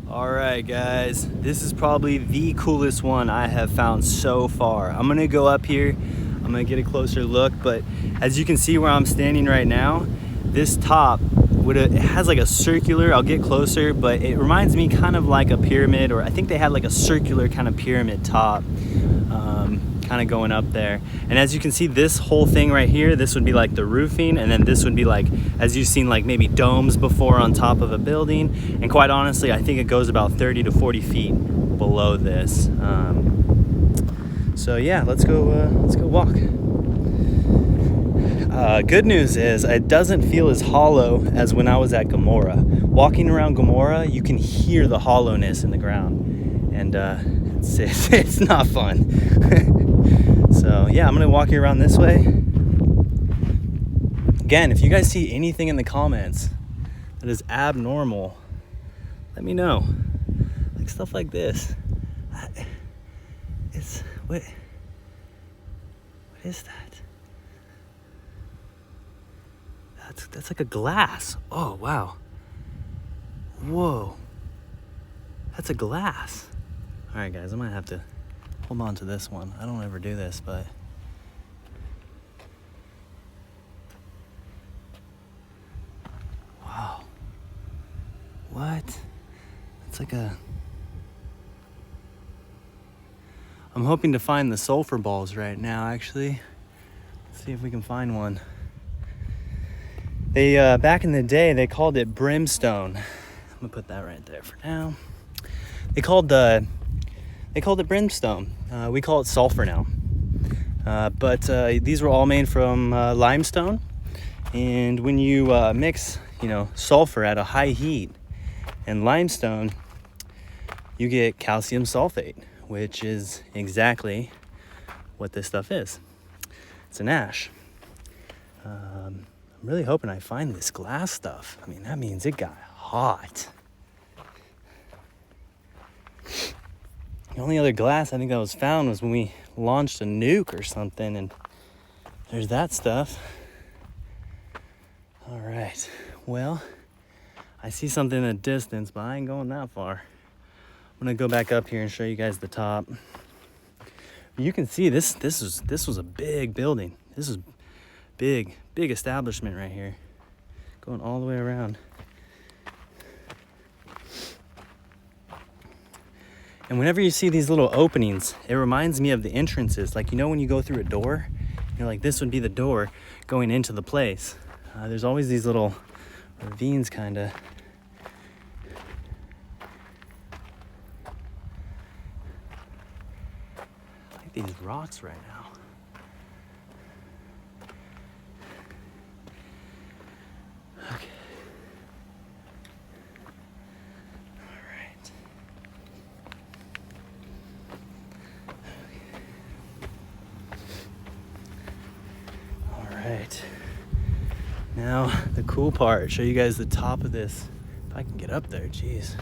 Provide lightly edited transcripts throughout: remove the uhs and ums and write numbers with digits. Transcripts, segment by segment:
All right, guys, this is probably the coolest one I have found so far. I'm gonna go up here, I'm gonna get a closer look, but as you can see where I'm standing right now, this top, it has like a circular, I'll get closer, but it reminds me kind of like a pyramid, or I think they had like a circular kind of pyramid top, kind of going up there. And as you can see, this whole thing right here, this would be like the roofing, and then this would be like, as you've seen, like maybe domes before on top of a building. And quite honestly, I think it goes about 30 to 40 feet below this. So yeah, let's go walk. Good news is it doesn't feel as hollow as when I was at Gomorrah. Walking around Gomorrah, you can hear the hollowness in the ground, and it's not fun. So yeah, I'm gonna walk you around this way. Again, if you guys see anything in the comments that is abnormal, let me know. Like stuff like this. What is that? That's like a glass. Oh wow. Whoa. That's a glass. All right, guys, I might have to hold on to this one. I don't ever do this, but wow. What? It's like a... I'm hoping to find the sulfur balls right now, actually. Let's see if we can find one. They, back in the day, they called it brimstone. I'm gonna put that right there for now. They called it brimstone. We call it sulfur now. But these were all made from limestone. And when you mix, sulfur at a high heat and limestone, you get calcium sulfate, which is exactly what this stuff is. It's an ash. I'm really hoping I find this glass stuff. I mean, that means it got hot. The only other glass I think that was found was when we launched a nuke or something, and there's that stuff. All right, well, I see something in the distance, but I ain't going that far. I'm gonna go back up here and show you guys the top. You can see this was a big building. This is big establishment right here, going all the way around. And whenever you see these little openings, it reminds me of the entrances. Like, when you go through a door, you're like, this would be the door going into the place. There's always these little ravines, kind of. I like these rocks right now. Okay. Right. Now the cool part, show you guys the top of this. If I can get up there, jeez.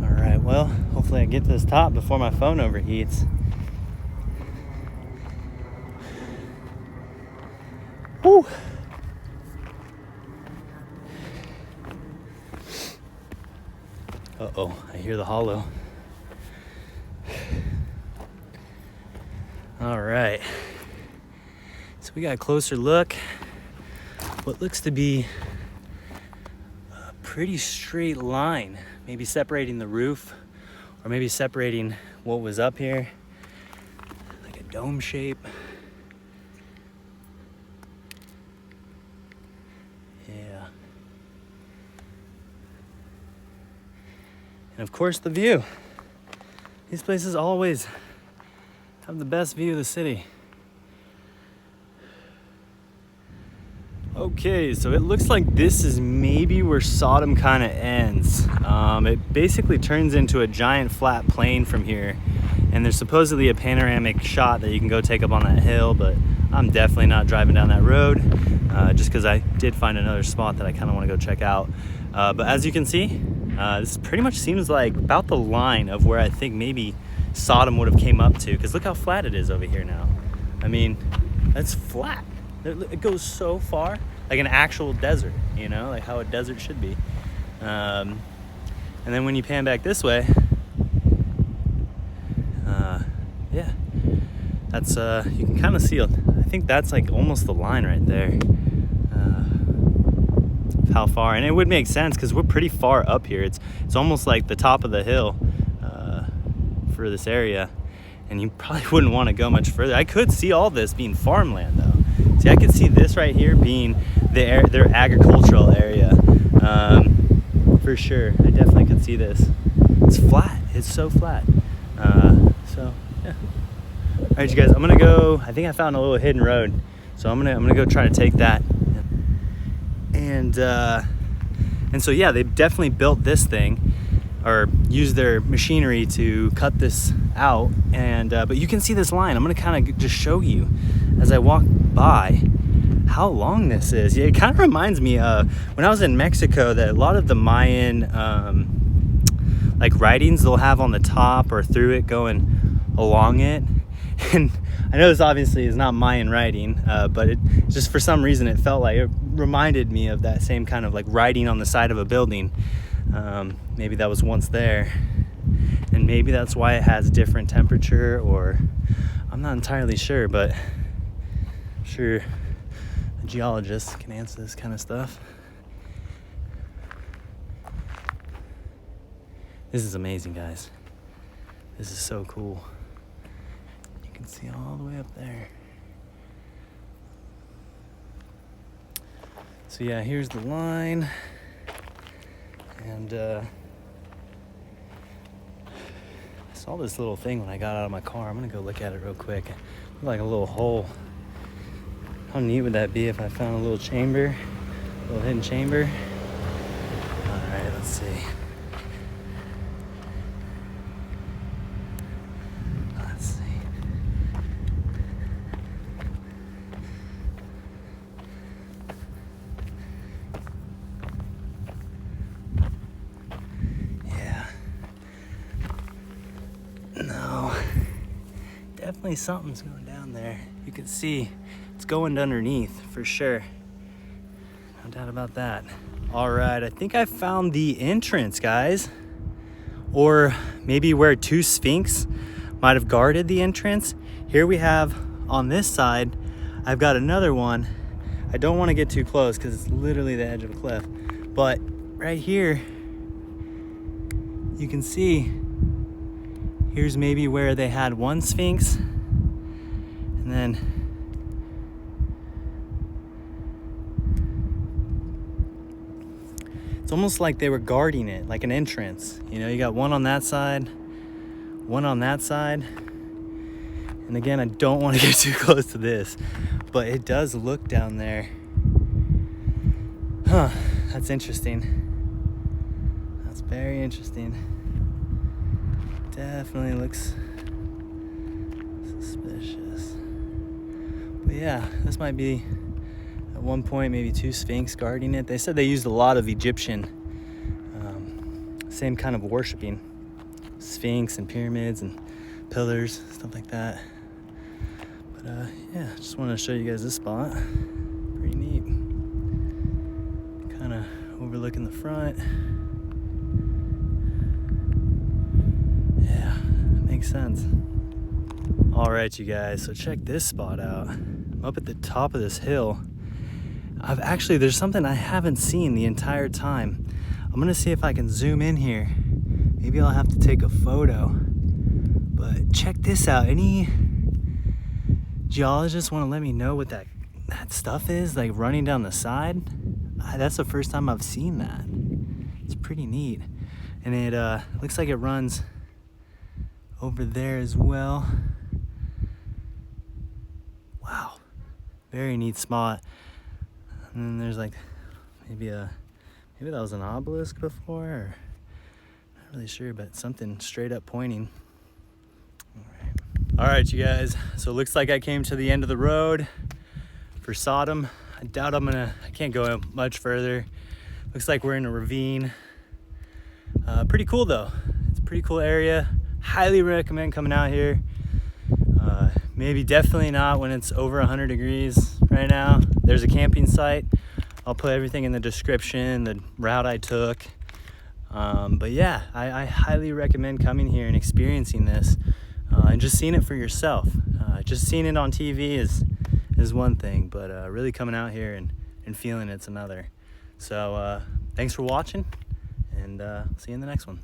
All right, well, hopefully I get to this top before my phone overheats. Woo. Uh-oh, I hear the hollow. All right. So we got a closer look. What looks to be a pretty straight line, maybe separating the roof, or maybe separating what was up here, like a dome shape. And of course, the view. These places always have the best view of the city. Okay, so it looks like this is maybe where Sodom kind of ends. It basically turns into a giant flat plain from here, and there's supposedly a panoramic shot that you can go take up on that hill, but I'm definitely not driving down that road. just because I did find another spot that I kind of want to go check out. But as you can see, this pretty much seems like about the line of where I think maybe Sodom would have came up to, because look how flat it is over here now. I mean, that's flat. It goes so far, like an actual desert, you know, like how a desert should be. And then when you pan back this way, yeah, that's you can kind of see, I think that's like almost the line right there. How far, and it would make sense because we're pretty far up here. It's almost like the top of the hill for this area, and you probably wouldn't want to go much further. I could see all this being farmland though. See, I could see this right here being their agricultural area, for sure. I definitely could see this. It's flat. It's so flat. So yeah. All right, you guys. I'm gonna go. I think I found a little hidden road, so I'm gonna go try to take that. And so yeah, they definitely built this thing, or used their machinery to cut this out. And but you can see this line. I'm gonna kind of just show you as I walk by how long this is. Yeah, it kind of reminds me of when I was in Mexico, that a lot of the Mayan like writings they'll have on the top or through it going along it. And I know this obviously is not Mayan writing, but it just for some reason it felt like it reminded me of that same kind of like writing on the side of a building. Maybe that was once there, and maybe that's why it has different temperature, or I'm not entirely sure, but I'm sure a geologist can answer this kind of stuff. This is amazing, guys. This is so cool. You can see all the way up there. So yeah, here's the line. And I saw this little thing when I got out of my car. I'm gonna go look at it real quick. Looked like a little hole. How neat would that be if I found a little chamber, a little hidden chamber? All right, let's see. Let's see. Yeah. No. Definitely something's going down there. You can see it's going underneath for sure. No doubt about that. All right, I think I found the entrance, guys. Or maybe where two sphinx might have guarded the entrance. Here we have on this side, I've got another one. I don't want to get too close because it's literally the edge of a cliff. But right here, you can see, here's maybe where they had one sphinx. And then it's almost like they were guarding it, like an entrance. You know, you got one on that side, one on that side. And again, I don't want to get too close to this, but it does look down there. Huh, that's interesting. That's very interesting. Definitely looks suspicious. But yeah, this might be at one point maybe two sphinx guarding it. They said they used a lot of Egyptian same kind of worshiping, sphinx and pyramids and pillars, stuff like that. But yeah, just wanted to show you guys this spot. Pretty neat. Kind of overlooking the front. Yeah, makes sense. All right, you guys, so check this spot out. I'm up at the top of this hill. There's something I haven't seen the entire time. I'm gonna see if I can zoom in here. Maybe I'll have to take a photo. But check this out. Any geologists want to let me know what that stuff is, like running down the side? That's the first time I've seen that. It's pretty neat. And it looks like it runs over there as well. Wow, very neat spot. And then there's like maybe that was an obelisk before, or not really sure, but something straight up pointing. All right, you guys, so it looks like I came to the end of the road for Sodom. I doubt I can't go much further. Looks like we're in a ravine. Pretty cool though. It's a pretty cool area. Highly recommend coming out here. Maybe definitely not when it's over 100 degrees right now. There's a camping site. I'll put everything in the description, the route I took. But yeah, I highly recommend coming here and experiencing this and just seeing it for yourself. Just seeing it on TV is one thing, but really coming out here and feeling it's another. So thanks for watching, and see you in the next one.